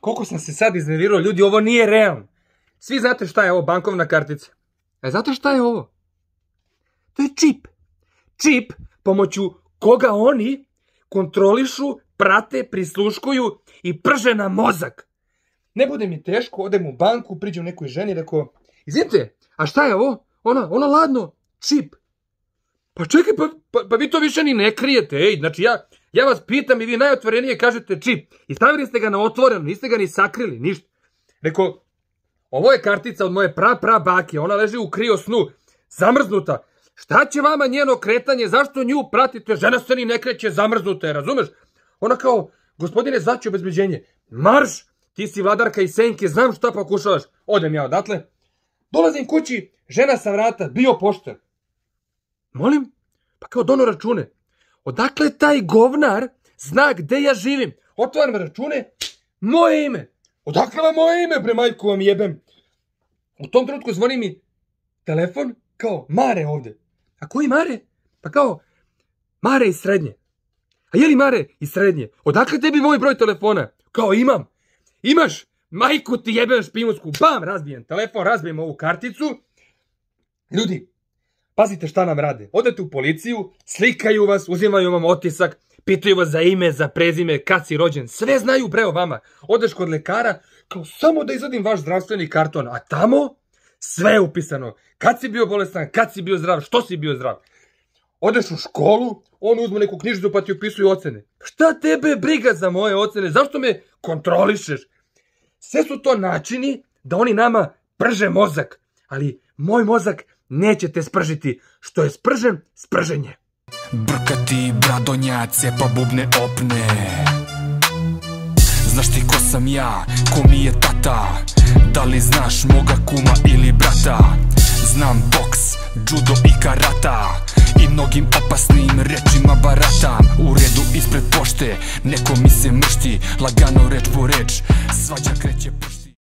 Koliko sam se sad iznervirao, ljudi, ovo nije realno. Svi znate šta je ovo, bankovna kartica. Znate šta je ovo? To je čip. Čip pomoću koga oni kontrolišu, prate, prisluškuju i prže na mozak. Ne bude mi teško, odem u banku, priđem nekoj ženi i rekao, izvinite, a šta je ovo? Ona ladno, čip. Pa čekaj, pa vi to više ni ne krijete, ej, znači ja vas pitam i vi najotvorenije kažete čip. I stavili ste ga na otvoreno, niste ga ni sakrili, ništa. Rekao, ovo je kartica od moje bake, ona leži u krio snu, zamrznuta. Šta će vama njeno kretanje, zašto nju pratite, žena se ni ne kreće, zamrznuta je, razumeš? Ona kao, gospodine, zvaću obezbeđenje, marš, ti si vladarka i senke, znam šta pokušavaš. Odem ja odatle, dolazim kući, žena sa vrata, bio poštar. Molim? Pa kao dono račune. Odakle taj govnar zna gde ja živim? Otvaram račune, moje ime. Odakle vam moje ime, bre majku vam jebem? U tom trenutku zvoni mi telefon, kao Mare ovde. A koji Mare? Pa kao Mare iz Srednje. A je li Mare iz Srednje? Odakle tebi moj broj telefona? Kao imam. Imaš? Majku ti jebem špijunsku. Bam, razbijem telefon, razbijem ovu karticu. Ljudi, pazite šta nam rade. Odete u policiju, slikaju vas, uzimaju vam otisak, pitaju vas za ime, za prezime, kad si rođen. Sve znaju bre o vama. Odeš kod lekara, kao samo da izvadim vaš zdravstveni karton. A tamo sve je upisano. Kad si bio bolestan, kad si bio zdrav, što si bio zdrav. Odeš u školu, on uzme neku knjižicu pa ti upisuju ocene. Šta tebe briga za moje ocene? Zašto me kontrolišeš? Sve su to načini da oni nama prže mozak. Ali moj mozak neće te spržiti. Što je spržen, spržen je. Brkati bradonjace pa bubne opne. Znaš ti ko sam ja, ko mi je tata? Da li znaš moga kuma ili brata? Znam boks, judo i karata i mnogim opasnim rečima baratam. U redu ispred pošte, neko mi se mršti, lagano reč po reč, svađa kreće